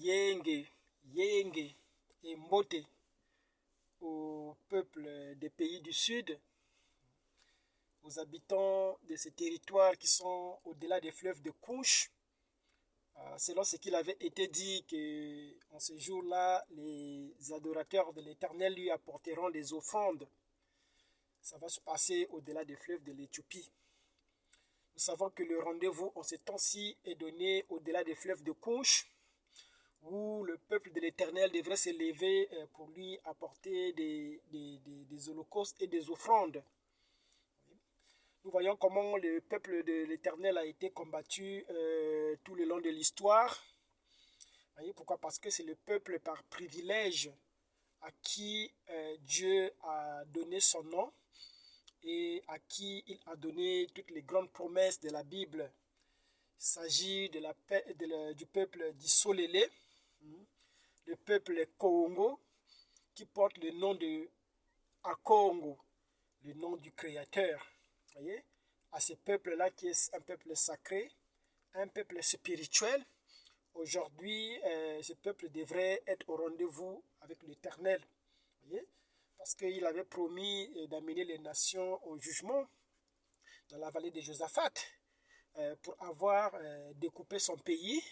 Yenge, Yenge et Mbote au peuple des pays du Sud, aux habitants de ces territoires qui sont au-delà des fleuves de Couche. Selon ce qu'il avait été dit, qu'en ce jour-là, les adorateurs de l'Éternel lui apporteront des offrandes. Ça va se passer au-delà des fleuves de l'Éthiopie. Nous savons que le rendez-vous en ce temps-ci est donné au-delà des fleuves de Couche, où le peuple de l'Éternel devrait se lever pour lui apporter des holocaustes et des offrandes. Nous voyons comment le peuple de l'Éternel a été combattu tout le long de l'histoire. Pourquoi? Parce que c'est le peuple par privilège à qui Dieu a donné son nom et à qui il a donné toutes les grandes promesses de la Bible. Il s'agit du peuple d'Isolélé, le peuple Kongo, qui porte le nom de Akongo, le nom du Créateur. Voyez, à ce peuple-là qui est un peuple sacré, un peuple spirituel. Aujourd'hui, ce peuple devrait être au rendez-vous avec l'Éternel. Voyez, parce qu'il avait promis d'amener les nations au jugement dans la vallée de Josaphat pour avoir découpé son pays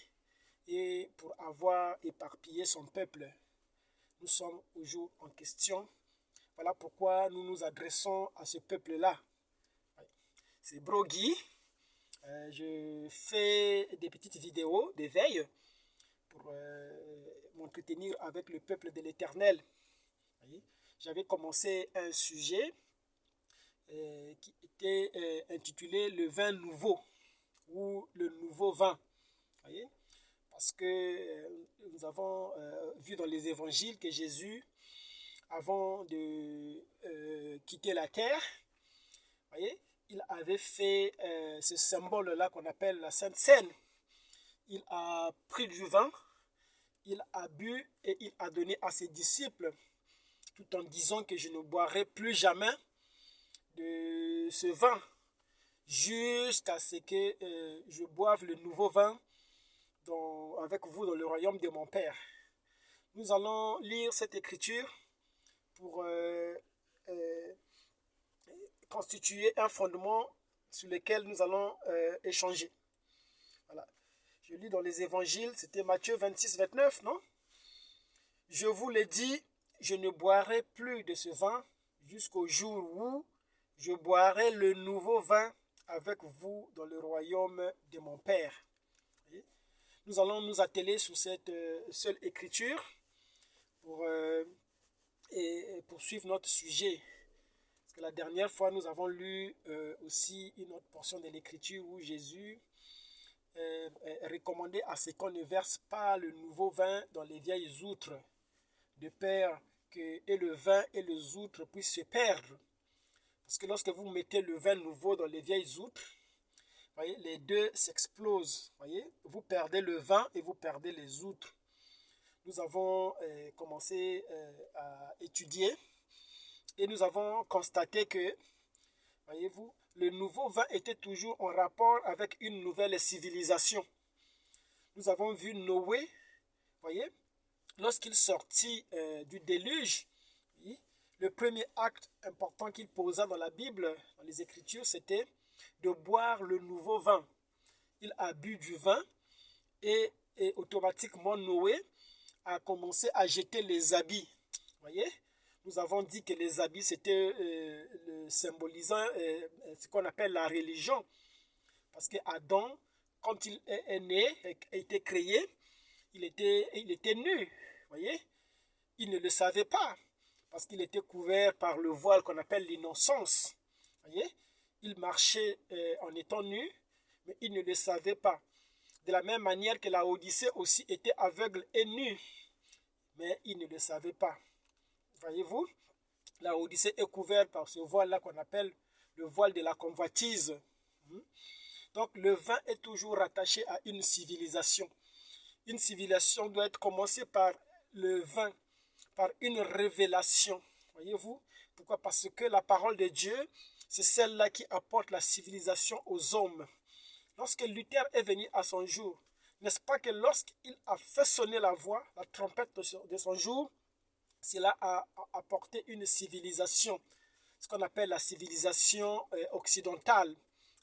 et pour avoir éparpillé son peuple. Nous sommes au jour en question. Voilà pourquoi nous nous adressons à ce peuple-là. C'est Brogui. Je fais des petites vidéos d'éveil pour m'entretenir avec le peuple de l'Éternel. J'avais commencé un sujet qui était intitulé le vin nouveau ou le nouveau vin. Voyez, parce que nous avons vu dans les évangiles que Jésus, avant de quitter la terre, voyez, il avait fait ce symbole-là qu'on appelle la Sainte Seine. Il a pris du vin, il a bu et il a donné à ses disciples, tout en disant que je ne boirai plus jamais de ce vin, jusqu'à ce que je boive le nouveau vin avec vous dans le royaume de mon Père. Nous allons lire cette écriture pour constituer un fondement sur lequel nous allons échanger. Voilà. Je lis dans les évangiles, c'était Matthieu 26, 29, non? Je vous l'ai dit, je ne boirai plus de ce vin jusqu'au jour où je boirai le nouveau vin avec vous dans le royaume de mon Père. Nous allons nous atteler sur cette seule écriture pour poursuivre notre sujet. Parce que la dernière fois, nous avons lu aussi une autre portion de l'écriture où Jésus recommandait à ce qu'on ne verse pas le nouveau vin dans les vieilles outres, de peur que et le vin et les outres puissent se perdre. Parce que lorsque vous mettez le vin nouveau dans les vieilles outres, voyez, les deux s'explosent. Voyez, vous perdez le vin et vous perdez les outres. Nous avons commencé à étudier et nous avons constaté que, voyez-vous, le nouveau vin était toujours en rapport avec une nouvelle civilisation. Nous avons vu Noé, voyez, lorsqu'il sortit du déluge, oui, le premier acte important qu'il posa dans la Bible, dans les Écritures, c'était de boire le nouveau vin. Il a bu du vin et automatiquement Noé a commencé à jeter les habits. Voyez, nous avons dit que les habits c'était symbolisant ce qu'on appelle la religion. Parce que Adam, quand il est né, a été créé, il était nu. Voyez, il ne le savait pas parce qu'il était couvert par le voile qu'on appelle l'innocence. Voyez, il marchait en étant nu, mais il ne le savait pas. De la même manière que la Odyssée aussi était aveugle et nu, mais il ne le savait pas. Voyez-vous, la Odyssée est couverte par ce voile-là qu'on appelle le voile de la convoitise. Donc le vin est toujours rattaché à une civilisation. Une civilisation doit être commencée par le vin, par une révélation. Voyez-vous? Pourquoi? Parce que la parole de Dieu, c'est celle-là qui apporte la civilisation aux hommes. Lorsque Luther est venu à son jour, n'est-ce pas que lorsqu'il a fait sonner la voix, la trompette de son jour, cela a apporté une civilisation, ce qu'on appelle la civilisation occidentale.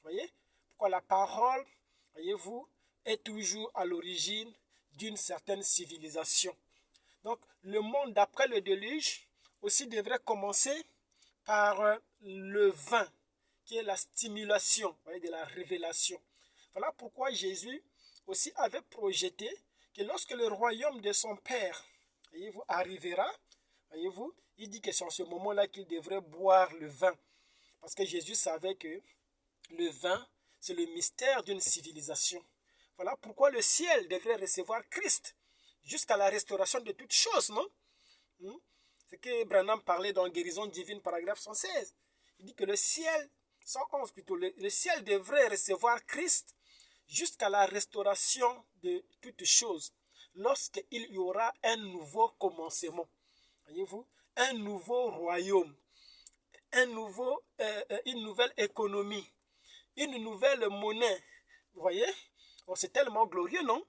Voyez? Pourquoi la parole, voyez-vous, est toujours à l'origine d'une certaine civilisation. Donc, le monde d'après le déluge aussi devrait commencer par le vin, qui est la stimulation, voyez, de la révélation. Voilà pourquoi Jésus aussi avait projeté que lorsque le royaume de son Père, voyez-vous, arrivera, voyez-vous, il dit que c'est en ce moment-là qu'il devrait boire le vin. Parce que Jésus savait que le vin, c'est le mystère d'une civilisation. Voilà pourquoi le ciel devrait recevoir Christ jusqu'à la restauration de toutes choses, non? C'est que Branham parlait dans Guérison divine, paragraphe 116. Il dit que le ciel, 111 plutôt, le ciel devrait recevoir Christ jusqu'à la restauration de toutes choses, lorsqu'il y aura un nouveau commencement. Voyez-vous, un nouveau royaume, une nouvelle économie, une nouvelle monnaie. Vous voyez? Oh, c'est tellement glorieux, non?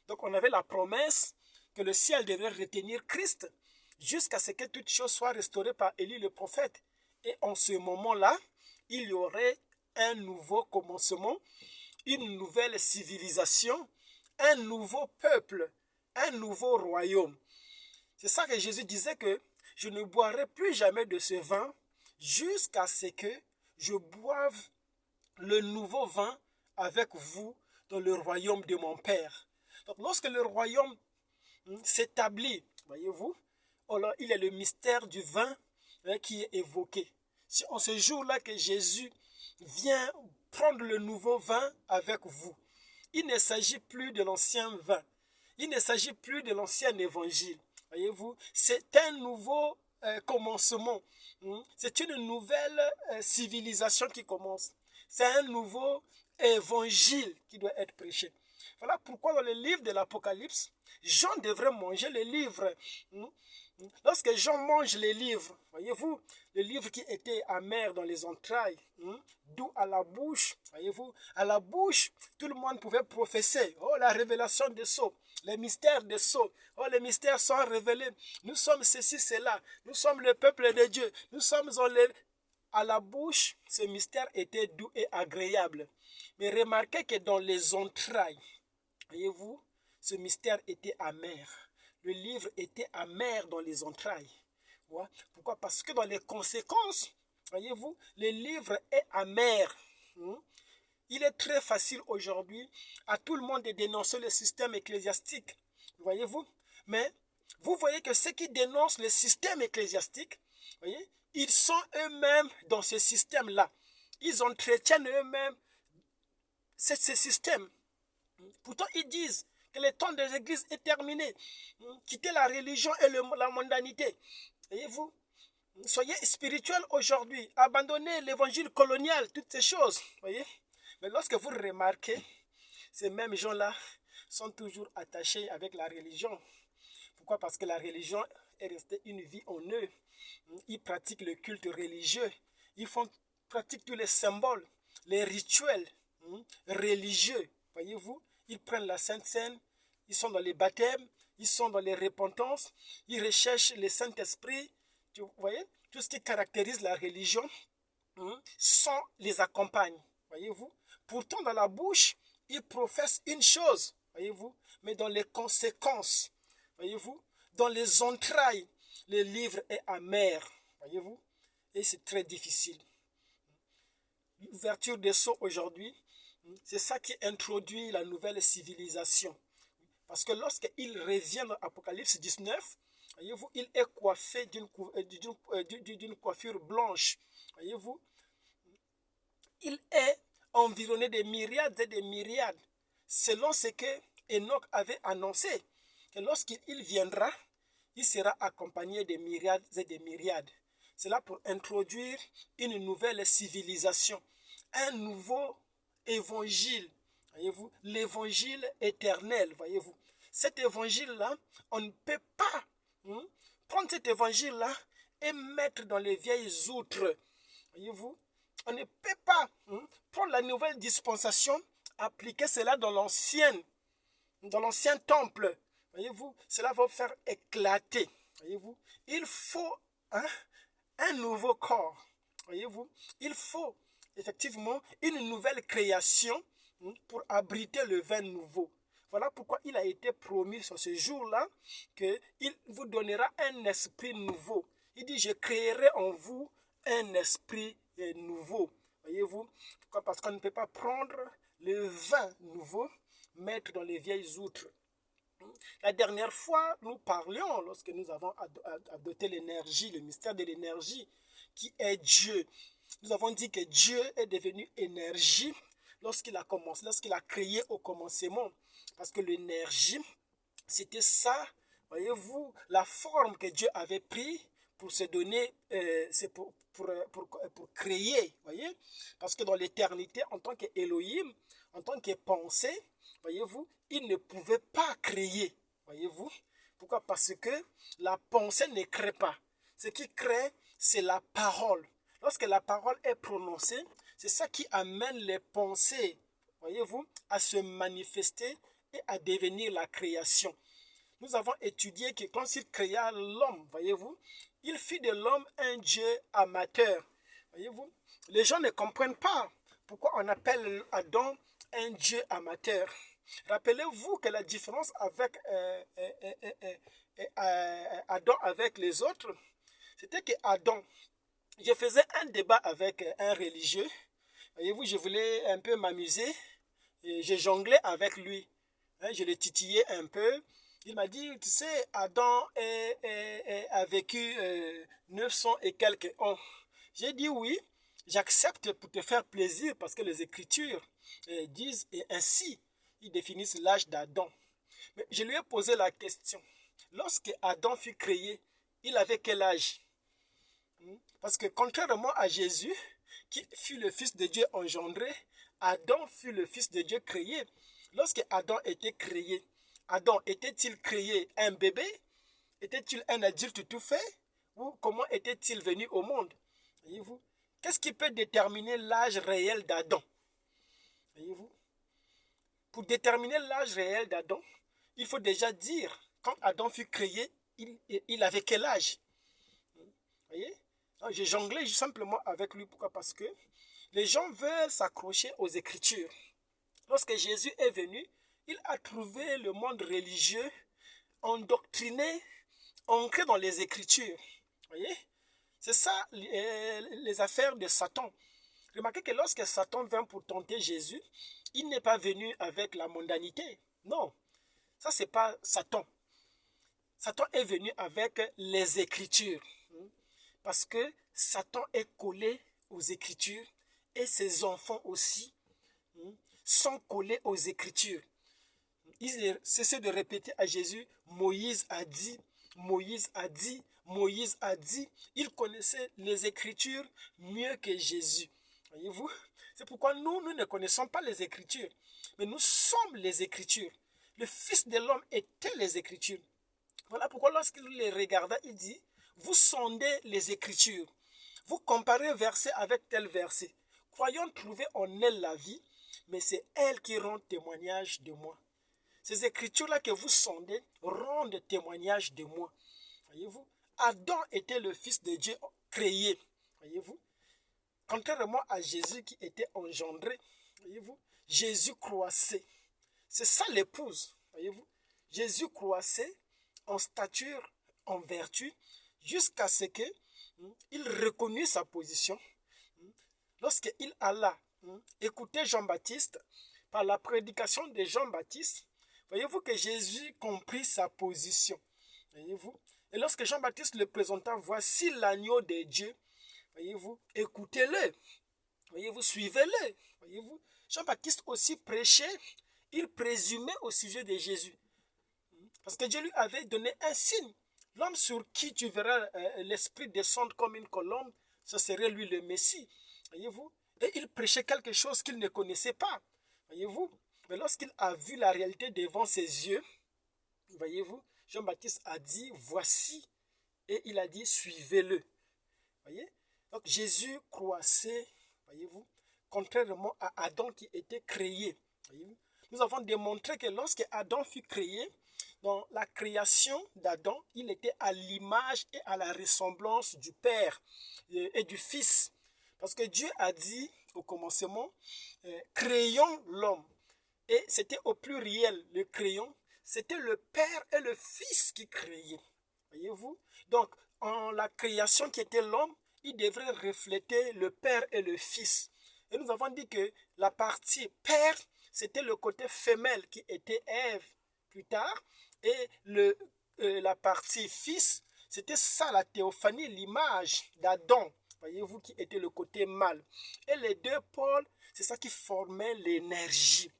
Donc on avait la promesse que le ciel devrait retenir Christ jusqu'à ce que toutes choses soient restaurées par Élie le prophète. Et en ce moment-là, il y aurait un nouveau commencement, une nouvelle civilisation, un nouveau peuple, un nouveau royaume. C'est ça que Jésus disait que je ne boirai plus jamais de ce vin jusqu'à ce que je boive le nouveau vin avec vous dans le royaume de mon Père. Donc lorsque le royaume s'établit, voyez-vous, alors il est le mystère du vin qui est évoqué. C'est en ce jour-là que Jésus vient prendre le nouveau vin avec vous. Il ne s'agit plus de l'ancien vin. Il ne s'agit plus de l'ancien évangile. Voyez-vous, c'est un nouveau commencement. C'est une nouvelle civilisation qui commence. C'est un nouveau évangile qui doit être prêché. Voilà pourquoi dans le livre de l'Apocalypse, Jean devrait manger le livre. Lorsque Jean mange les livres, voyez-vous, le livre qui était amer dans les entrailles, doux à la bouche, voyez-vous, à la bouche, tout le monde pouvait prophétiser. Oh, la révélation des sceaux, les mystères des sceaux. Oh, les mystères sont révélés. Nous sommes ceci, cela. Nous sommes le peuple de Dieu. Nous sommes à la bouche, ce mystère était doux et agréable. Mais remarquez que dans les entrailles, voyez-vous, ce mystère était amer. Le livre était amer dans les entrailles. Pourquoi? Parce que dans les conséquences, voyez-vous, le livre est amer. Il est très facile aujourd'hui à tout le monde de dénoncer le système ecclésiastique. Voyez-vous? Mais vous voyez que ceux qui dénoncent le système ecclésiastique, voyez, ils sont eux-mêmes dans ce système-là. Ils entretiennent eux-mêmes ce système. Pourtant, ils disent que le temps des églises est terminé. Quittez la religion et la mondanité. Voyez-vous? Soyez spirituels aujourd'hui. Abandonnez l'évangile colonial, toutes ces choses. Voyez? Mais lorsque vous remarquez, ces mêmes gens-là sont toujours attachés avec la religion. Pourquoi? Parce que la religion est restée une vie en eux. Ils pratiquent le culte religieux. Ils pratiquent tous les symboles, les rituels religieux. Voyez-vous? Ils prennent la Sainte Seine, ils sont dans les baptêmes, ils sont dans les repentances, ils recherchent le Saint-Esprit. Vous voyez? Tout ce qui caractérise la religion, sans les accompagne. Voyez-vous? Pourtant, dans la bouche, ils professent une chose. Voyez-vous? Mais dans les conséquences, voyez-vous? Dans les entrailles, le livre est amer. Voyez-vous? Et c'est très difficile. L'ouverture des sceaux aujourd'hui, c'est ça qui introduit la nouvelle civilisation. Parce que lorsqu'il revient dans Apocalypse 19, voyez-vous, il est coiffé d'une coiffure blanche. Voyez-vous, il est environné de myriades et de myriades, selon ce que Enoch avait annoncé, que lorsqu'il viendra, il sera accompagné de myriades et de myriades. C'est là pour introduire une nouvelle civilisation, un nouveau évangile, voyez-vous, l'évangile éternel, voyez-vous. Cet évangile-là, on ne peut pas prendre cet évangile-là et mettre dans les vieilles outres, voyez-vous. On ne peut pas prendre la nouvelle dispensation, appliquer cela dans l'ancienne. dans l'ancien temple, voyez-vous, cela va faire éclater, voyez-vous. Il faut un nouveau corps, voyez-vous. Il faut effectivement une nouvelle création pour abriter le vin nouveau. Voilà pourquoi il a été promis sur ce jour-là qu'il vous donnera un esprit nouveau. Il dit, je créerai en vous un esprit nouveau. Voyez-vous? Pourquoi? Parce qu'on ne peut pas prendre le vin nouveau, mettre dans les vieilles outres. La dernière fois, nous parlions, lorsque nous avons adopté l'énergie, le mystère de l'énergie, qui est Dieu. Nous avons dit que Dieu est devenu énergie lorsqu'il a commencé, lorsqu'il a créé au commencement. Parce que l'énergie, c'était ça, voyez-vous, la forme que Dieu avait pris pour se donner, c'est pour créer, voyez. Parce que dans l'éternité, en tant qu'Élohim, en tant que pensée, voyez-vous, il ne pouvait pas créer, voyez-vous. Pourquoi? Parce que la pensée ne crée pas. Ce qui crée, c'est la parole. Lorsque la parole est prononcée, c'est ça qui amène les pensées, voyez-vous, à se manifester et à devenir la création. Nous avons étudié que quand il créa l'homme, voyez-vous, il fit de l'homme un Dieu amateur. Voyez-vous, les gens ne comprennent pas pourquoi on appelle Adam un Dieu amateur. Rappelez-vous que la différence avec Adam avec les autres, c'était que Adam, je faisais un débat avec un religieux. Voyez-vous, je voulais un peu m'amuser et je jonglais avec lui. Je le titillais un peu. Il m'a dit, tu sais, Adam a vécu 900 et quelques ans. J'ai dit oui, j'accepte pour te faire plaisir parce que les Écritures disent et ainsi, ils définissent l'âge d'Adam. Mais je lui ai posé la question. Lorsque Adam fut créé, il avait quel âge? Parce que contrairement à Jésus, qui fut le Fils de Dieu engendré, Adam fut le Fils de Dieu créé. Lorsque Adam était créé, Adam était-il créé un bébé? Était-il un adulte tout fait? Ou comment était-il venu au monde? Voyez-vous? Qu'est-ce qui peut déterminer l'âge réel d'Adam? Voyez-vous? Pour déterminer l'âge réel d'Adam, il faut déjà dire, quand Adam fut créé, il avait quel âge? Voyez? J'ai jonglé simplement avec lui. Pourquoi? Parce que les gens veulent s'accrocher aux Écritures. Lorsque Jésus est venu, il a trouvé le monde religieux endoctriné, ancré dans les Écritures. Voyez? C'est ça les affaires de Satan. Remarquez que lorsque Satan vint pour tenter Jésus, il n'est pas venu avec la mondanité. Non, ça c'est pas Satan. Satan est venu avec les Écritures. Parce que Satan est collé aux Écritures et ses enfants aussi sont collés aux Écritures. Ils cessaient de répéter à Jésus, Moïse a dit, Moïse a dit, Moïse a dit. Ils connaissaient les Écritures mieux que Jésus. Voyez-vous? C'est pourquoi nous ne connaissons pas les Écritures. Mais nous sommes les Écritures. Le Fils de l'homme était les Écritures. Voilà pourquoi lorsqu'il les regarda, il dit, vous sondez les Écritures. Vous comparez verset avec tel verset. Croyons trouver en elle la vie, mais c'est elle qui rend témoignage de moi. Ces Écritures-là que vous sondez rendent témoignage de moi. Voyez-vous? Adam était le Fils de Dieu créé. Voyez-vous? Contrairement à Jésus qui était engendré. Voyez-vous? Jésus croissait. C'est ça l'épouse. Voyez-vous? Jésus croissait en stature, en vertu, jusqu'à ce qu'il reconnut sa position. Lorsqu'il alla écouter Jean-Baptiste, par la prédication de Jean-Baptiste, voyez-vous que Jésus comprit sa position. Voyez-vous? Et lorsque Jean-Baptiste le présenta, voici l'agneau de Dieu, voyez-vous, écoutez-le, voyez-vous, suivez-le, voyez-vous. Jean-Baptiste aussi prêchait, il présumait au sujet de Jésus. Parce que Dieu lui avait donné un signe. L'homme sur qui tu verras l'esprit descendre comme une colombe, ce serait lui le Messie. Voyez-vous? Et il prêchait quelque chose qu'il ne connaissait pas. Voyez-vous? Mais lorsqu'il a vu la réalité devant ses yeux, voyez-vous, Jean-Baptiste a dit, voici. Et il a dit, suivez-le. Voyez? Donc Jésus croissait, voyez-vous, contrairement à Adam qui était créé. Voyez-vous? nous avons démontré que lorsque Adam fut créé, dans la création d'Adam, il était à l'image et à la ressemblance du Père et du Fils. Parce que Dieu a dit au commencement, créons l'homme. Et c'était au pluriel, le crayon. C'était le Père et le Fils qui créaient. Voyez-vous? Donc, en la création qui était l'homme, il devrait refléter le Père et le Fils. Et nous avons dit que la partie Père, c'était le côté femelle qui était Ève plus tard. Et la partie Fils, c'était ça la théophanie, l'image d'Adam. Voyez-vous, qui était le côté mâle. Et les deux pôles, c'est ça qui formait l'énergie.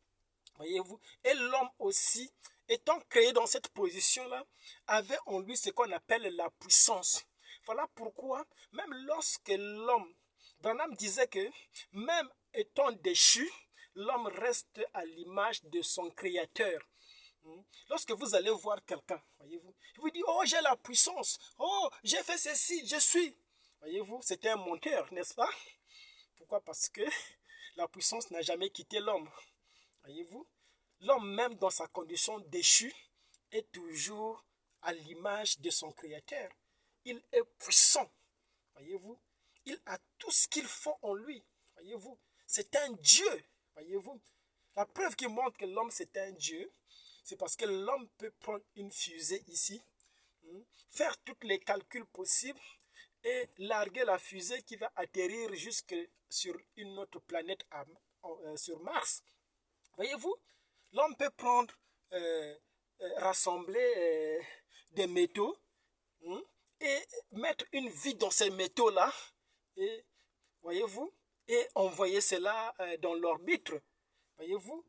Voyez-vous? Et l'homme aussi, étant créé dans cette position-là, avait en lui ce qu'on appelle la puissance. Voilà pourquoi, même lorsque l'homme, Branham disait que même étant déchu, l'homme reste à l'image de son créateur. Lorsque vous allez voir quelqu'un, voyez-vous, il vous dit, oh, j'ai la puissance, oh, j'ai fait ceci, je suis. Voyez-vous, c'était un menteur, n'est-ce pas? Pourquoi? Parce que la puissance n'a jamais quitté l'homme. Voyez-vous, l'homme même dans sa condition déchue est toujours à l'image de son créateur. Il est puissant. Voyez-vous, il a tout ce qu'il faut en lui. Voyez-vous, c'est un Dieu. Voyez-vous, la preuve qui montre que l'homme c'est un Dieu, c'est parce que l'homme peut prendre une fusée ici, faire tous les calculs possibles et larguer la fusée qui va atterrir jusque sur une autre planète sur Mars. Voyez-vous, l'homme peut prendre, rassembler des métaux et mettre une vie dans ces métaux-là, et voyez-vous, et envoyer cela dans l'orbite. Voyez-vous,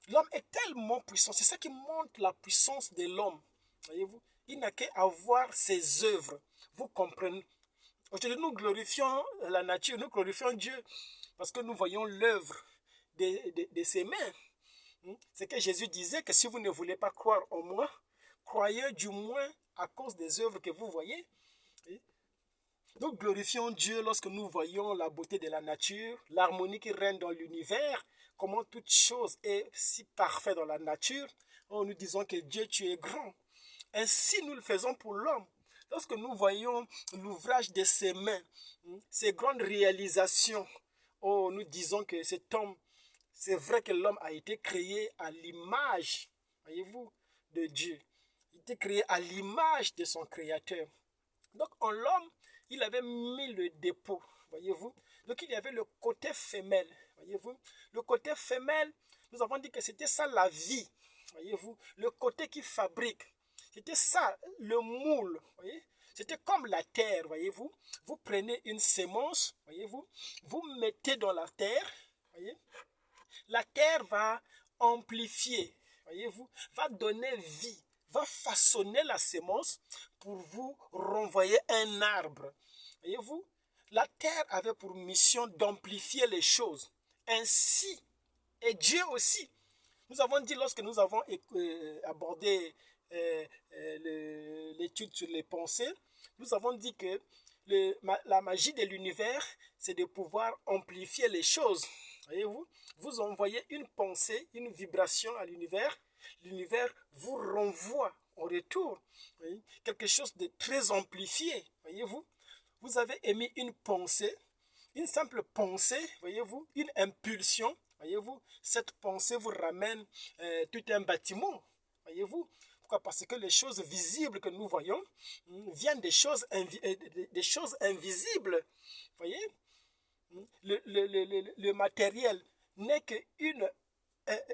l'homme est tellement puissant, c'est ça qui montre la puissance de l'homme. Voyez-vous, il n'a qu'à voir ses œuvres. Vous comprenez? Aujourd'hui, nous glorifions la nature, nous glorifions Dieu, parce que nous voyons l'œuvre de ses mains. C'est que Jésus disait que si vous ne voulez pas croire en moi, croyez du moins à cause des œuvres que vous voyez. Nous glorifions Dieu lorsque nous voyons la beauté de la nature, l'harmonie qui règne dans l'univers, comment toute chose est si parfaite dans la nature. Oh, nous disons que Dieu, tu es grand. Ainsi, nous le faisons pour l'homme. Lorsque nous voyons l'ouvrage de ses mains, ses grandes réalisations, oh, nous disons que cet homme, c'est vrai que l'homme a été créé à l'image, voyez-vous, de Dieu. Il a été créé à l'image de son Créateur. Donc, en l'homme, il avait mis le dépôt, voyez-vous. Donc, il y avait le côté femelle, voyez-vous. Le côté femelle, nous avons dit que c'était ça la vie, voyez-vous. Le côté qui fabrique, c'était ça, le moule, voyez. C'était comme la terre, voyez-vous. Vous prenez une sémence, voyez-vous. Vous mettez dans la terre, voyez. La terre va amplifier, voyez-vous, va donner vie, va façonner la sémence pour vous renvoyer un arbre. Voyez-vous, la terre avait pour mission d'amplifier les choses. Ainsi, et Dieu aussi. Nous avons dit lorsque nous avons abordé l'étude sur les pensées, nous avons dit que la magie de l'univers, c'est de pouvoir amplifier les choses. Voyez-vous, vous envoyez une pensée, une vibration à l'univers, l'univers vous renvoie en retour, voyez, quelque chose de très amplifié. Voyez-vous, vous avez émis une pensée, une simple pensée, voyez-vous, une impulsion. Voyez-vous, cette pensée vous ramène tout un bâtiment. Voyez-vous, pourquoi? Parce que les choses visibles que nous voyons viennent des choses invisibles. Voyez, le matériel n'est qu'une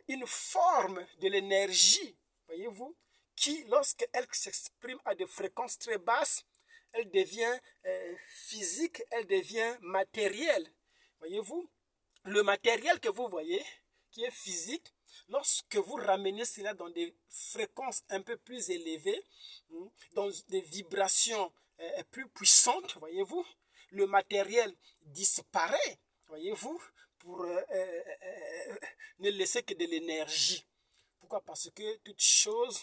une forme de l'énergie, voyez-vous, qui, lorsqu'elle s'exprime à des fréquences très basses, elle devient physique, elle devient matérielle. Voyez-vous, le matériel que vous voyez, qui est physique, lorsque vous ramenez cela dans des fréquences un peu plus élevées, dans des vibrations plus puissantes, voyez-vous, le matériel disparaît, voyez-vous, pour ne laisser que de l'énergie. Pourquoi? Parce que toute chose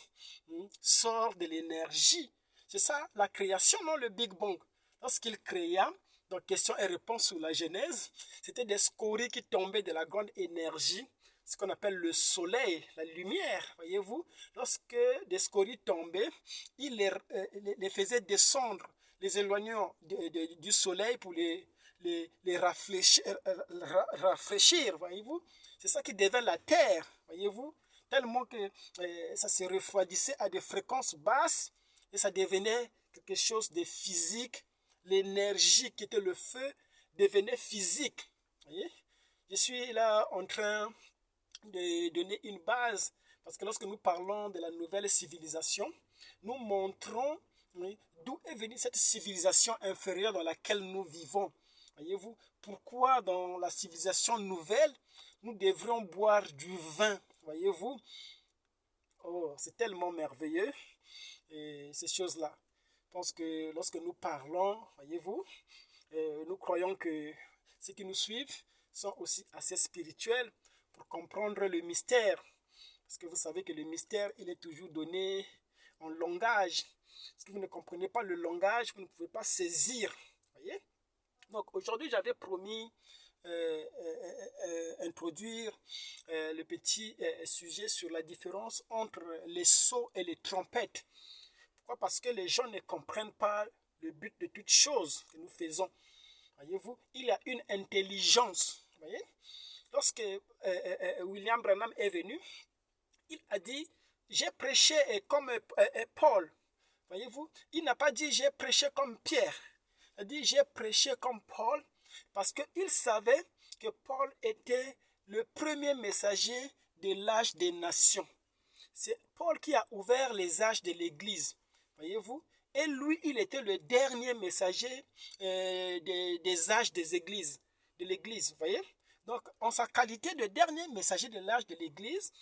sort de l'énergie. C'est ça la création, non, le Big Bang. Lorsqu'il créa, donc question et réponse sur la Genèse, c'était des scories qui tombaient de la grande énergie ce qu'on appelle le soleil, la lumière, voyez-vous. Lorsque des scories tombaient, il les faisait descendre, les éloignant du soleil pour les rafraîchir, voyez-vous. C'est ça qui devint la terre, voyez-vous. Tellement que ça se refroidissait à des fréquences basses et ça devenait quelque chose de physique. L'énergie qui était le feu devenait physique. Voyez? Je suis là en train de donner une base parce que lorsque nous parlons de la nouvelle civilisation, nous montrons, oui, d'où est venue cette civilisation inférieure dans laquelle nous vivons. Voyez-vous, pourquoi dans la civilisation nouvelle, nous devrions boire du vin. Voyez-vous, oh, c'est tellement merveilleux, et ces choses-là. Je pense que lorsque nous parlons, voyez-vous, nous croyons que ceux qui nous suivent sont aussi assez spirituels pour comprendre le mystère. Parce que vous savez que le mystère, il est toujours donné en langage. Si vous ne comprenez pas le langage, vous ne pouvez pas saisir. Voyez? Donc aujourd'hui, j'avais promis introduire le petit sujet sur la différence entre les sceaux et les trompettes. Pourquoi? Parce que les gens ne comprennent pas le but de toute chose que nous faisons. Voyez-vous, il y a une intelligence. Voyez? Lorsque William Branham est venu, il a dit, j'ai prêché comme Paul. Voyez-vous, il n'a pas dit, j'ai prêché comme Pierre. Il a dit, j'ai prêché comme Paul, parce qu'il savait que Paul était le premier messager de l'âge des nations. C'est Paul qui a ouvert les âges de l'Église. Voyez-vous? Et lui, il était le dernier messager des âges des églises, de l'Église. Voyez? Donc, en sa qualité de dernier messager de l'âge de l'Église,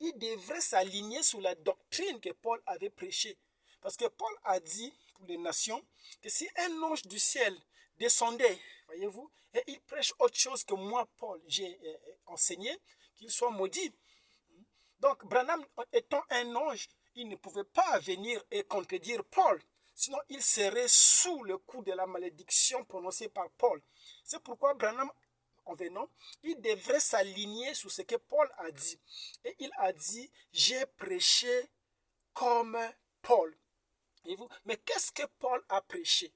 il devrait s'aligner sur la doctrine que Paul avait prêchée. Parce que Paul a dit pour les nations que si un ange du ciel descendait, voyez-vous, et il prêche autre chose que moi, Paul, j'ai enseigné, qu'il soit maudit. Donc, Branham étant un ange, il ne pouvait pas venir et contredire Paul. Sinon, il serait sous le coup de la malédiction prononcée par Paul. C'est pourquoi Branham, en venant, il devrait s'aligner sur ce que Paul a dit. Et il a dit, j'ai prêché comme Paul. Mais qu'est-ce que Paul a prêché?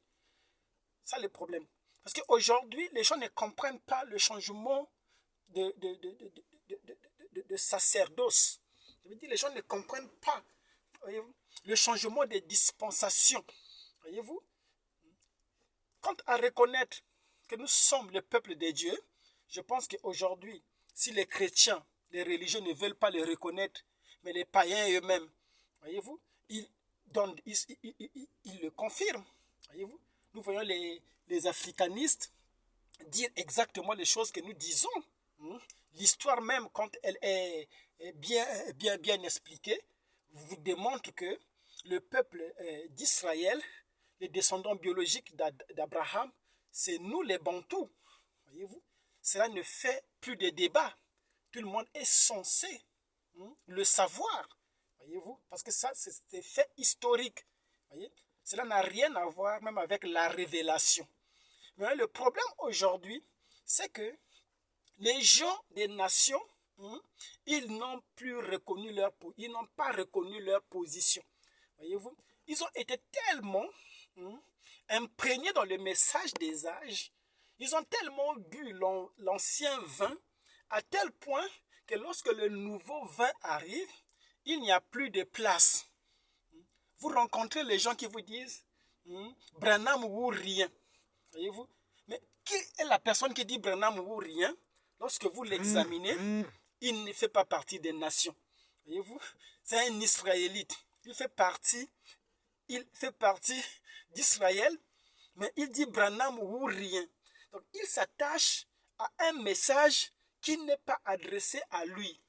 Ça, le problème. Parce qu'aujourd'hui, les gens ne comprennent pas le changement de sacerdoce. Je veux dire, les gens ne comprennent pas, voyez-vous, le changement des dispensations. Voyez-vous, quant à reconnaître que nous sommes le peuple de Dieu, je pense qu'aujourd'hui, si les chrétiens, les religieux ne veulent pas le reconnaître, mais les païens eux-mêmes, voyez-vous, ils le confirment. Voyez-vous, nous voyons les africanistes dire exactement les choses que nous disons. L'histoire même, quand elle est bien expliquée, vous démontre que le peuple d'Israël, les descendants biologiques d'Abraham, c'est nous les Bantous. Voyez-vous, cela ne fait plus de débat. Tout le monde est censé le savoir. Voyez-vous, parce que ça, c'est des faits historiques. Voyez, cela n'a rien à voir même avec la révélation. Mais le problème aujourd'hui, c'est que les gens des nations, ils n'ont pas reconnu leur position. Voyez-vous, ils ont été tellement imprégnés dans le message des âges, ils ont tellement bu l'ancien vin, à tel point que lorsque le nouveau vin arrive, il n'y a plus de place. Vous rencontrez les gens qui vous disent Branham ou rien. Voyez-vous? Mais qui est la personne qui dit Branham ou rien? Lorsque vous l'examinez, il ne fait pas partie des nations. Voyez-vous? C'est un Israélite. Il fait partie d'Israël, mais il dit Branham ou rien. Donc il s'attache à un message qui n'est pas adressé à lui.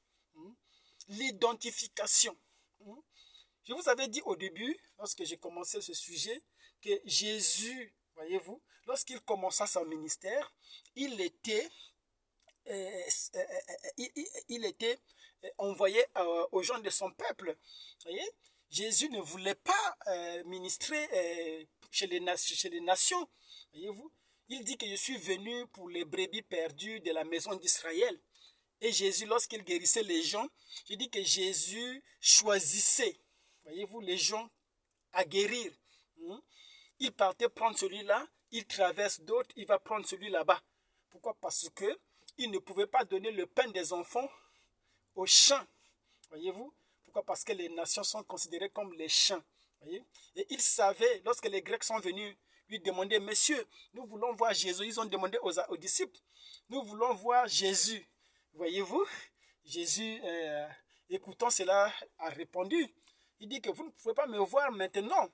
L'identification. Je vous avais dit au début, lorsque j'ai commencé ce sujet, que Jésus, voyez-vous, lorsqu'il commença son ministère, il était envoyé aux gens de son peuple. Voyez? Jésus ne voulait pas ministrer chez les nations. Voyez-vous? Il dit que je suis venu pour les brebis perdues de la maison d'Israël. Et Jésus, lorsqu'il guérissait les gens, je dis que Jésus choisissait, voyez-vous, les gens à guérir. Il partait prendre celui-là, il traverse d'autres, il va prendre celui là-bas. Pourquoi? Parce que il ne pouvait pas donner le pain des enfants aux champs. Voyez-vous? Pourquoi? Parce que les nations sont considérées comme les champs. Voyez? Et il savait, lorsque les Grecs sont venus lui demander, Monsieur, nous voulons voir Jésus. Ils ont demandé aux disciples, nous voulons voir Jésus. Voyez-vous? Jésus, écoutant cela, a répondu. Il dit que vous ne pouvez pas me voir maintenant,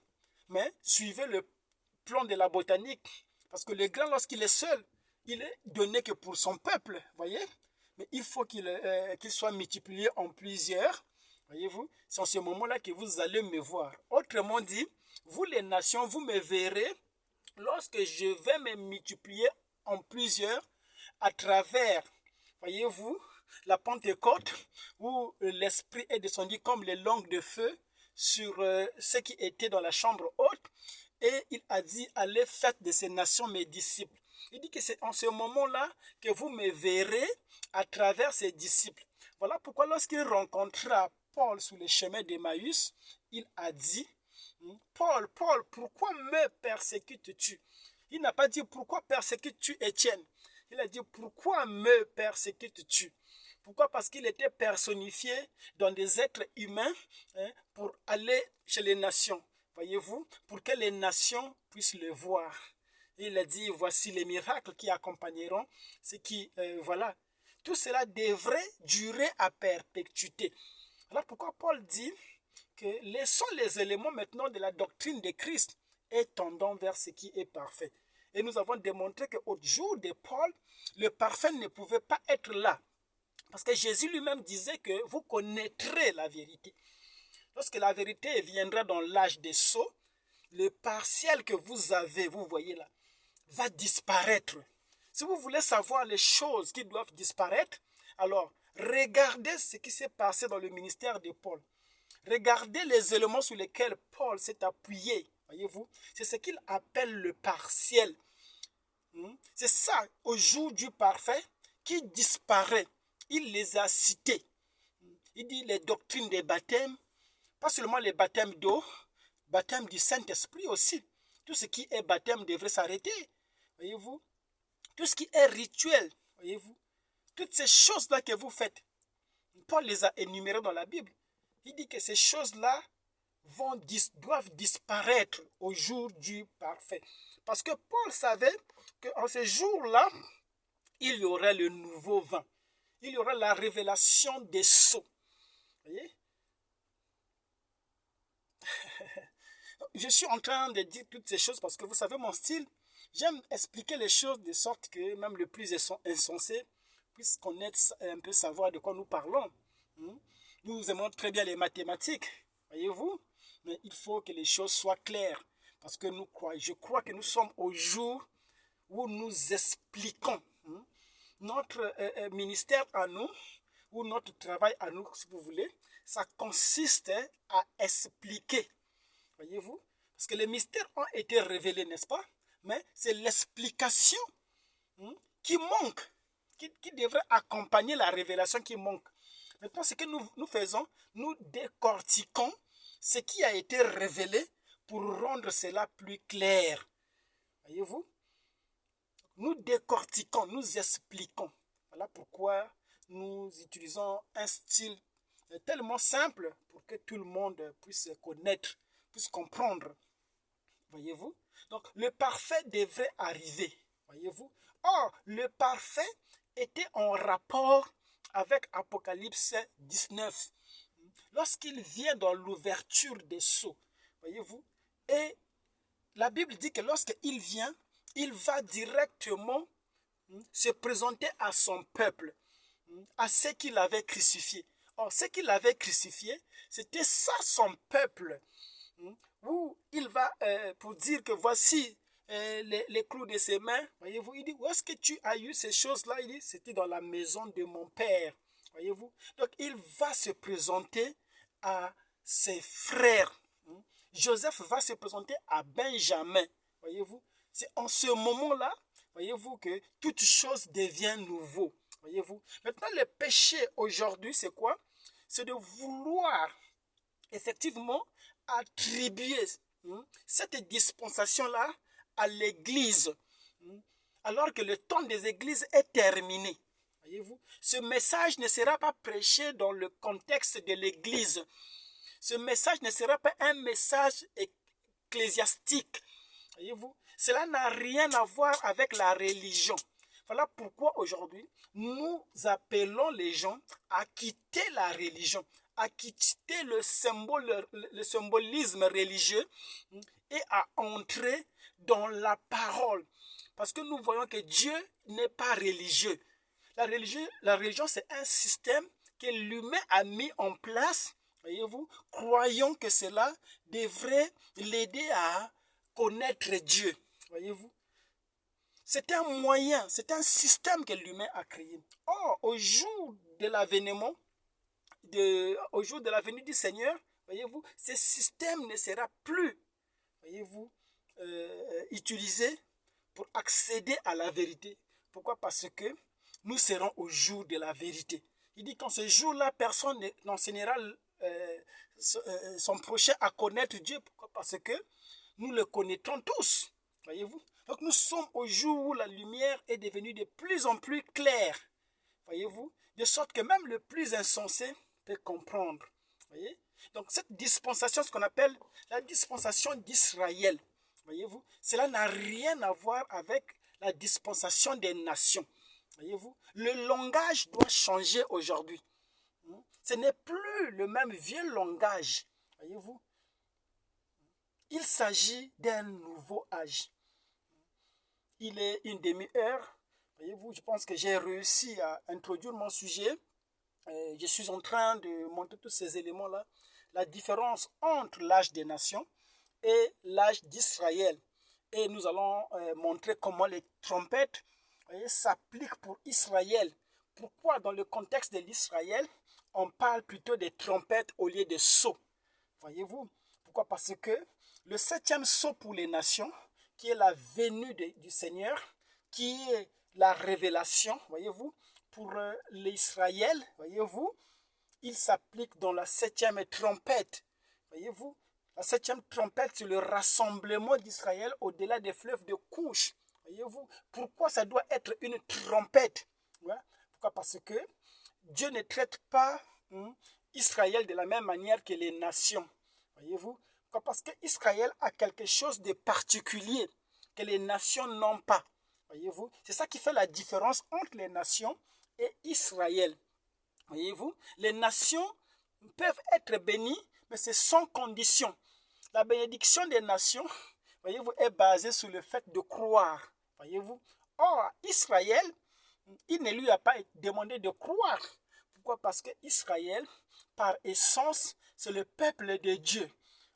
mais suivez le plan de la botanique. Parce que le grain, lorsqu'il est seul, il est donné que pour son peuple. Voyez? Mais il faut qu'il soit multiplié en plusieurs. Voyez-vous? C'est en ce moment-là que vous allez me voir. Autrement dit, vous les nations, vous me verrez lorsque je vais me multiplier en plusieurs à travers, voyez-vous, la Pentecôte, où l'Esprit est descendu comme les langues de feu sur ceux qui étaient dans la chambre haute. Et il a dit, allez, faites de ces nations mes disciples. Il dit que c'est en ce moment-là que vous me verrez à travers ses disciples. Voilà pourquoi lorsqu'il rencontra Paul sur le chemin d'Emmaüs, il a dit, Paul, Paul, pourquoi me persécutes-tu? Il n'a pas dit pourquoi persécutes-tu Étienne. Il a dit pourquoi me persécutes-tu? Pourquoi? Parce qu'il était personnifié dans des êtres humains pour aller chez les nations. Voyez-vous, pour que les nations puissent le voir. Et il a dit, voici les miracles qui accompagneront ce qui, voilà. Tout cela devrait durer à perpétuité. Voilà pourquoi Paul dit que laissons les éléments maintenant de la doctrine de Christ et tendons vers ce qui est parfait. Et nous avons démontré qu'au jour de Paul, le parfait ne pouvait pas être là. Parce que Jésus lui-même disait que vous connaîtrez la vérité. Lorsque la vérité viendra dans l'âge des sceaux, le partiel que vous avez, vous voyez là, va disparaître. Si vous voulez savoir les choses qui doivent disparaître, alors regardez ce qui s'est passé dans le ministère de Paul. Regardez les éléments sur lesquels Paul s'est appuyé. Voyez-vous, c'est ce qu'il appelle le partiel. C'est ça, au jour du parfait, qui disparaît. Il les a cités. Il dit les doctrines des baptêmes, pas seulement les baptêmes d'eau, baptême du Saint-Esprit aussi. Tout ce qui est baptême devrait s'arrêter. Voyez-vous, tout ce qui est rituel, voyez-vous, toutes ces choses-là que vous faites, Paul les a énumérées dans la Bible. Il dit que ces choses-là doivent disparaître au jour du parfait. Parce que Paul savait qu'en ce jour-là, il y aurait le nouveau vin. Il y aura la révélation des sceaux. Voyez? Je suis en train de dire toutes ces choses parce que vous savez mon style. J'aime expliquer les choses de sorte que même le plus insensé puisse connaître un peu, savoir de quoi nous parlons. Nous aimons très bien les mathématiques, voyez-vous, mais il faut que les choses soient claires parce que je crois que nous sommes au jour où nous expliquons notre ministère à nous, ou notre travail à nous, si vous voulez, ça consiste à expliquer. Voyez-vous? Parce que les mystères ont été révélés, n'est-ce pas? Mais c'est l'explication qui manque, qui devrait accompagner la révélation qui manque. Maintenant, ce que nous faisons, nous décortiquons ce qui a été révélé pour rendre cela plus clair. Voyez-vous? Nous décortiquons, nous expliquons. Voilà pourquoi nous utilisons un style tellement simple pour que tout le monde puisse connaître, puisse comprendre. Voyez-vous? Donc, le parfait devrait arriver. Voyez-vous? Or, le parfait était en rapport avec Apocalypse 19. Lorsqu'il vient dans l'ouverture des sceaux, voyez-vous? Et la Bible dit que lorsqu'il vient, il va directement se présenter à son peuple, à ceux qu'il avait crucifiés. Or, ceux qu'il avait crucifiés, c'était ça son peuple, où il va pour dire que voici les clous de ses mains. Voyez-vous, il dit, où est-ce que tu as eu ces choses-là? Il dit, c'était dans la maison de mon père. Voyez-vous, donc il va se présenter à ses frères. Joseph va se présenter à Benjamin. Voyez-vous, c'est en ce moment-là, voyez-vous, que toute chose devient nouveau. Voyez-vous? Maintenant, le péché aujourd'hui, c'est quoi? C'est de vouloir effectivement attribuer cette dispensation-là à l'Église, alors que le temps des églises est terminé. Voyez-vous? Ce message ne sera pas prêché dans le contexte de l'Église. Ce message ne sera pas un message ecclésiastique. Voyez-vous? Cela n'a rien à voir avec la religion. Voilà pourquoi aujourd'hui, nous appelons les gens à quitter la religion, à quitter le symbolisme religieux et à entrer dans la parole. Parce que nous voyons que Dieu n'est pas religieux. La religion, c'est un système que l'humain a mis en place, voyez-vous, croyant que cela devrait l'aider à connaître Dieu, voyez-vous. C'est un moyen, c'est un système que l'humain a créé. Or, au jour de l'avènement, au jour de la venue du Seigneur, voyez-vous, ce système ne sera plus, voyez-vous, utilisé pour accéder à la vérité. Pourquoi? Parce que nous serons au jour de la vérité. Il dit qu'en ce jour-là, personne n'enseignera son prochain à connaître Dieu. Pourquoi? Parce que nous le connaîtrons tous. Voyez-vous? Donc nous sommes au jour où la lumière est devenue de plus en plus claire. Voyez-vous? De sorte que même le plus insensé peut comprendre. Voyez? Donc cette dispensation, ce qu'on appelle la dispensation d'Israël, voyez-vous, cela n'a rien à voir avec la dispensation des nations. Voyez-vous, le langage doit changer aujourd'hui. Ce n'est plus le même vieux langage. Voyez-vous, il s'agit d'un nouveau âge. Il est une demi-heure. Voyez-vous, je pense que j'ai réussi à introduire mon sujet. Je suis en train de montrer tous ces éléments-là. La différence entre l'âge des nations et l'âge d'Israël. Et nous allons montrer comment les trompettes s'appliquent pour Israël. Pourquoi dans le contexte de l'Israël, on parle plutôt des trompettes au lieu des sceaux. Voyez-vous? Pourquoi? Parce que le 7e sceau pour les nations, qui est la venue du Seigneur, qui est la révélation, voyez-vous, pour l'Israël, voyez-vous, il s'applique dans la 7e trompette. Voyez-vous, la 7e trompette, c'est le rassemblement d'Israël au-delà des fleuves de Couche. Voyez-vous, pourquoi ça doit être une trompette? Ouais. Pourquoi? Parce que Dieu ne traite pas Israël de la même manière que les nations. Voyez-vous, pourquoi? Parce qu'Israël a quelque chose de particulier que les nations n'ont pas. Voyez-vous, c'est ça qui fait la différence entre les nations et Israël. Voyez-vous, les nations peuvent être bénies, mais c'est sans condition. La bénédiction des nations, voyez-vous, est basée sur le fait de croire. Voyez-vous. Or, Israël, il ne lui a pas demandé de croire. Pourquoi? Parce que Israël, par essence, c'est le peuple de Dieu.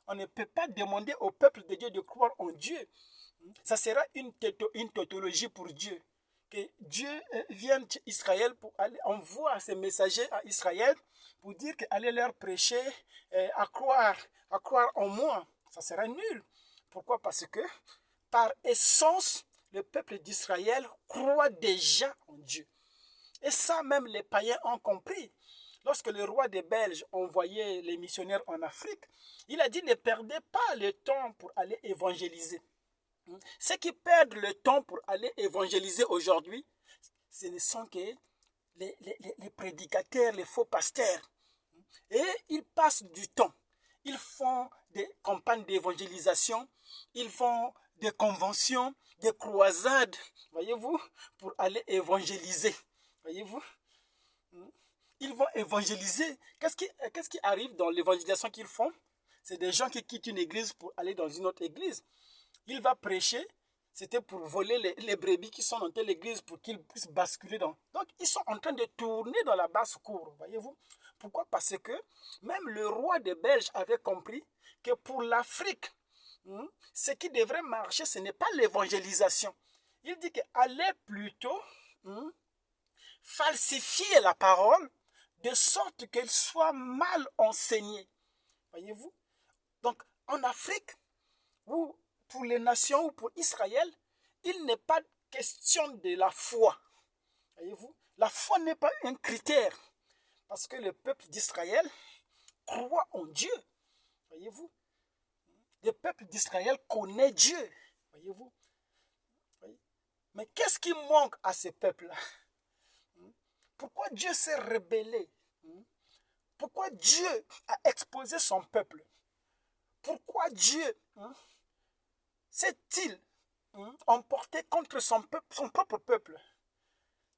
On ne peut pas demander au peuple de Dieu de croire en Dieu. Ça sera une tautologie pour Dieu. Que Dieu vienne à Israël pour aller envoie ses messagers à Israël pour dire qu'allez leur prêcher à croire en moi. Ça sera nul. Pourquoi? Parce que par essence, le peuple d'Israël croit déjà en Dieu. Et ça, même les païens ont compris. Lorsque le roi des Belges envoyait les missionnaires en Afrique, il a dit ne perdez pas le temps pour aller évangéliser. Ceux qui perdent le temps pour aller évangéliser aujourd'hui, ce ne sont que les prédicateurs, les faux pasteurs. Et ils passent du temps. Ils font des campagnes d'évangélisation, ils font des conventions, des croisades, voyez-vous, pour aller évangéliser. Voyez-vous? Ils vont évangéliser. Qu'est-ce qui arrive dans l'évangélisation qu'ils font? C'est des gens qui quittent une église pour aller dans une autre église. Il va prêcher, c'était pour voler les brebis qui sont dans telle église pour qu'ils puissent basculer dans. Donc, ils sont en train de tourner dans la basse-cour, voyez-vous. Pourquoi? Parce que même le roi des Belges avait compris que pour l'Afrique, ce qui devrait marcher, ce n'est pas l'évangélisation. Il dit qu'allez plutôt falsifier la parole de sorte qu'elle soit mal enseignée. Voyez-vous? Donc, en Afrique, ou pour les nations ou pour Israël, il n'est pas question de la foi. Voyez-vous? La foi n'est pas un critère. Parce que le peuple d'Israël croit en Dieu. Voyez-vous? Le peuple d'Israël connaît Dieu. Voyez-vous? Mais qu'est-ce qui manque à ce peuple-là? Pourquoi Dieu s'est rebellé? Pourquoi Dieu a exposé son peuple? Pourquoi Dieu s'est-il emporté contre son propre peuple?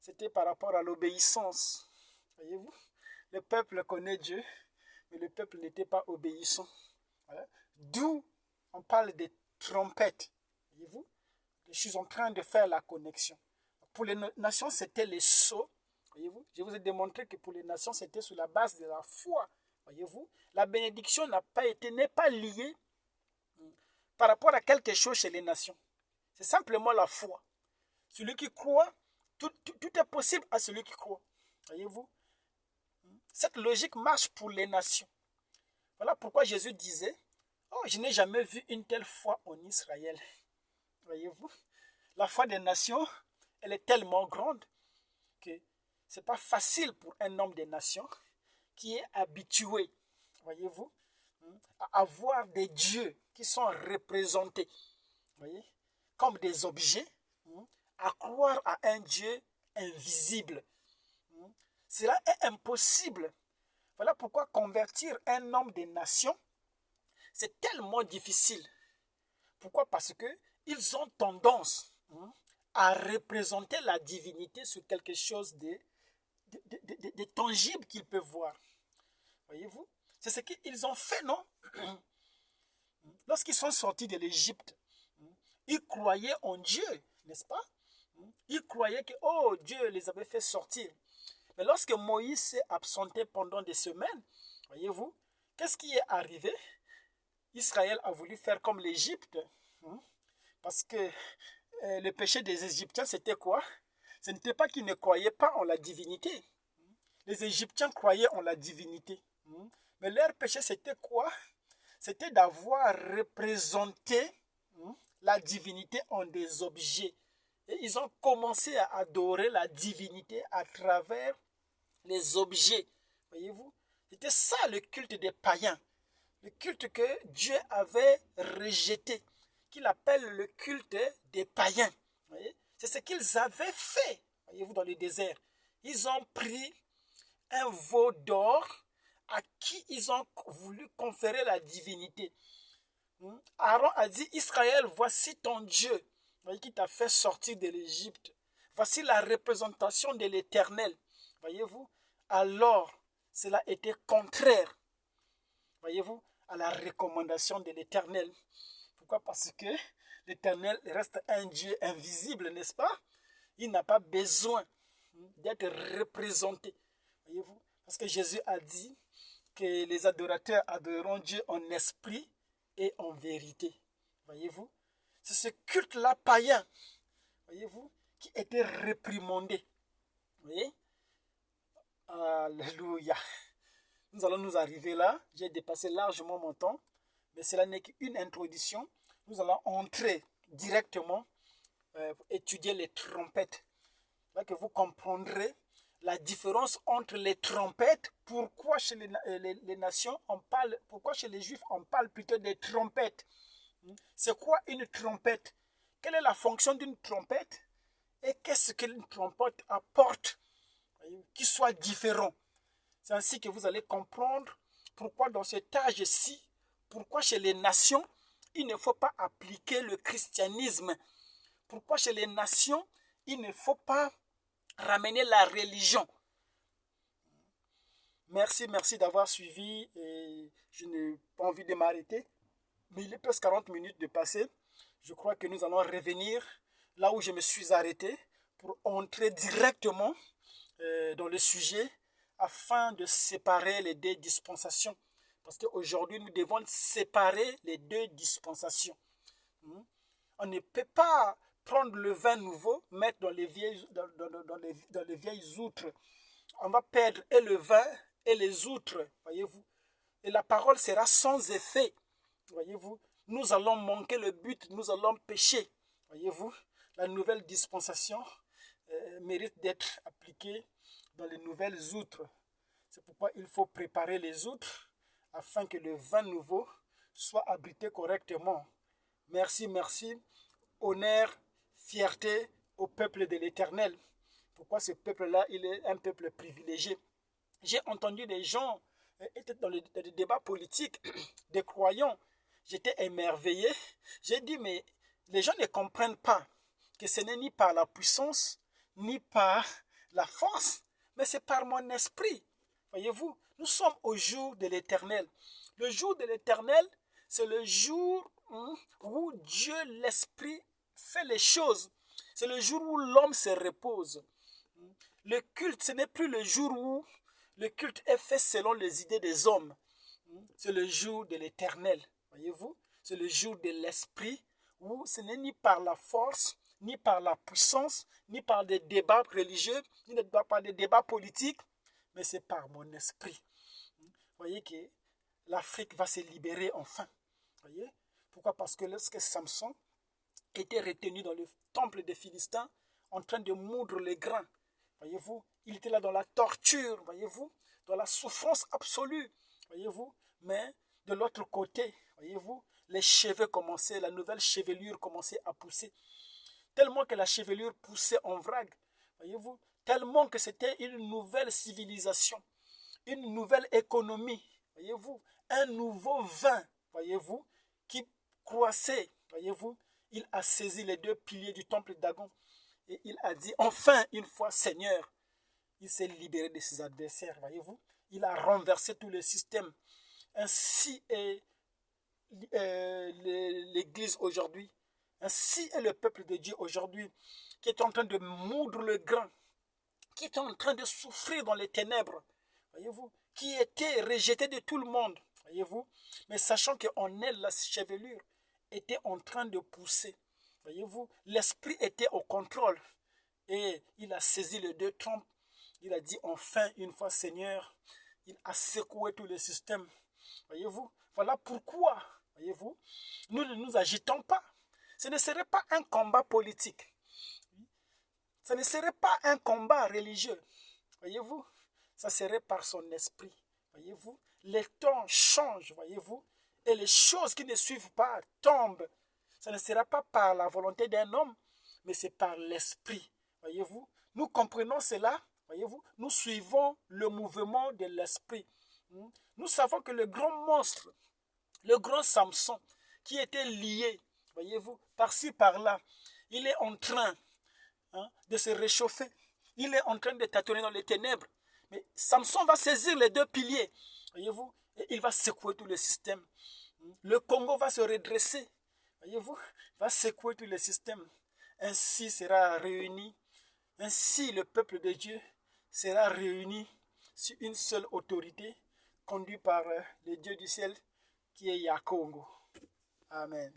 C'était par rapport à l'obéissance. Voyez-vous? Le peuple connaît Dieu, mais le peuple n'était pas obéissant. Voilà. D'où on parle des trompettes. Voyez-vous? Je suis en train de faire la connexion. Pour les nations, c'était les sceaux. Voyez-vous? Je vous ai démontré que pour les nations, c'était sur la base de la foi. Voyez-vous? La bénédiction n'est pas liée par rapport à quelque chose chez les nations. C'est simplement la foi. Celui qui croit, tout est possible à celui qui croit. Voyez-vous? Cette logique marche pour les nations. Voilà pourquoi Jésus disait, oh, je n'ai jamais vu une telle foi en Israël. Voyez-vous? La foi des nations, elle est tellement grande que ce n'est pas facile pour un homme des nations qui est habitué, voyez-vous, à avoir des dieux qui sont représentés, voyez, comme des objets, à croire à un Dieu invisible. Cela est impossible. Voilà pourquoi convertir un homme des nations, c'est tellement difficile. Pourquoi? Parce qu'ils ont tendance à représenter la divinité sur quelque chose de tangible qu'ils peuvent voir. Voyez-vous? C'est ce qu'ils ont fait, non? Lorsqu'ils sont sortis de l'Égypte, ils croyaient en Dieu, n'est-ce pas? Ils croyaient que, oh, Dieu les avait fait sortir. Mais lorsque Moïse s'est absenté pendant des semaines, voyez-vous, qu'est-ce qui est arrivé? Israël a voulu faire comme l'Égypte, parce que le péché des Égyptiens, c'était quoi? Ce n'était pas qu'ils ne croyaient pas en la divinité. Les Égyptiens croyaient en la divinité. Mais leur péché, c'était quoi? C'était d'avoir représenté la divinité en des objets. Et ils ont commencé à adorer la divinité à travers les objets. Voyez-vous? C'était ça le culte des païens. Le culte que Dieu avait rejeté, qu'il appelle le culte des païens. C'est ce qu'ils avaient fait, voyez-vous, dans le désert. Ils ont pris un veau d'or à qui ils ont voulu conférer la divinité. Aaron a dit, Israël, voici ton Dieu qui t'a fait sortir de l'Égypte. Voici la représentation de l'Éternel. Voyez-vous? Alors, cela était contraire, voyez-vous, à la recommandation de l'Éternel. Pourquoi? Parce que l'Éternel reste un Dieu invisible, n'est-ce pas? Il n'a pas besoin d'être représenté. Voyez-vous? Parce que Jésus a dit que les adorateurs adoreront Dieu en esprit et en vérité. Voyez-vous? C'est ce culte-là païen, voyez-vous, qui était réprimandé. Vous voyez? Alléluia. Nous allons nous arriver là. J'ai dépassé largement mon temps, mais cela n'est qu'une introduction. Nous allons entrer directement pour étudier les trompettes. Là que vous comprendrez la différence entre les trompettes. Pourquoi chez les nations on parle, pourquoi chez les juifs on parle plutôt des trompettes? C'est quoi une trompette? Quelle est la fonction d'une trompette? Et qu'est-ce qu'une trompette apporte qui soit différent? C'est ainsi que vous allez comprendre pourquoi dans cet âge-ci, pourquoi chez les nations, il ne faut pas appliquer le christianisme. Pourquoi chez les nations, il ne faut pas ramener la religion. Merci d'avoir suivi. Et je n'ai pas envie de m'arrêter. Mais il est presque 40 minutes de passé. Je crois que nous allons revenir là où je me suis arrêté pour entrer directement dans le sujet afin de séparer les deux dispensations. Parce qu'aujourd'hui, nous devons séparer les deux dispensations. On ne peut pas prendre le vin nouveau, mettre dans les vieilles outres. On va perdre et le vin et les outres, voyez-vous. Et la parole sera sans effet, voyez-vous. Nous allons manquer le but, nous allons pécher, voyez-vous. La nouvelle dispensation mérite d'être appliqué dans les nouvelles outres. C'est pourquoi il faut préparer les outres afin que le vin nouveau soit abrité correctement. Merci, merci. Honneur, fierté au peuple de l'Éternel. Pourquoi ce peuple-là, il est un peuple privilégié. J'ai entendu des gens étaient dans les débats politiques des croyants. J'étais émerveillé. J'ai dit, mais les gens ne comprennent pas que ce n'est ni par la puissance, ni par la force, mais c'est par mon esprit. Voyez-vous, nous sommes au jour de l'Éternel. Le jour de l'Éternel, c'est le jour où Dieu, l'Esprit, fait les choses. C'est le jour où l'homme se repose. Le culte, ce n'est plus le jour où le culte est fait selon les idées des hommes. C'est le jour de l'Éternel. Voyez-vous, c'est le jour de l'Esprit où ce n'est ni par la force, ni par la puissance, ni par des débats religieux, ni par des débats politiques, mais c'est par mon esprit. Voyez que l'Afrique va se libérer enfin. Voyez? Pourquoi? Parce que lorsque Samson était retenu dans le temple des Philistins, en train de moudre les grains, voyez-vous, il était là dans la torture, voyez-vous, dans la souffrance absolue, voyez-vous, mais de l'autre côté, voyez-vous, les cheveux commençaient, la nouvelle chevelure commençait à pousser, tellement que la chevelure poussait en vrague, voyez-vous, tellement que c'était une nouvelle civilisation, une nouvelle économie, voyez-vous, un nouveau vin, voyez-vous, qui croissait, voyez-vous. Il a saisi les deux piliers du temple d'Dagon et il a dit, enfin, une fois, Seigneur, il s'est libéré de ses adversaires, voyez-vous. Il a renversé tout le système. Ainsi est l'Église aujourd'hui. Ainsi est le peuple de Dieu aujourd'hui, qui est en train de moudre le grain, qui est en train de souffrir dans les ténèbres, voyez-vous, qui était rejeté de tout le monde, voyez-vous, mais sachant qu'en elle, la chevelure était en train de pousser, voyez-vous, l'esprit était au contrôle, et il a saisi les deux trompes, il a dit enfin une fois Seigneur, il a secoué tout le système, voyez-vous, voilà pourquoi, voyez-vous, nous ne nous agitons pas, ce ne serait pas un combat politique, ce ne serait pas un combat religieux, voyez-vous, ça serait par son esprit, voyez-vous, les temps changent, voyez-vous, et les choses qui ne suivent pas tombent. Ce ne sera pas par la volonté d'un homme, mais c'est par l'esprit, voyez-vous. Nous comprenons cela, voyez-vous, nous suivons le mouvement de l'esprit. Nous savons que le grand monstre, le grand Samson, qui était lié, voyez-vous, par-ci, par-là, il est en train de se réchauffer. Il est en train de tâtonner dans les ténèbres. Mais Samson va saisir les deux piliers, voyez-vous, et il va secouer tout le système. Le Congo va se redresser, voyez-vous, va secouer tout le système. Ainsi sera réuni, ainsi le peuple de Dieu sera réuni sur une seule autorité, conduit par le Dieu du ciel qui est Yakongo. Amen.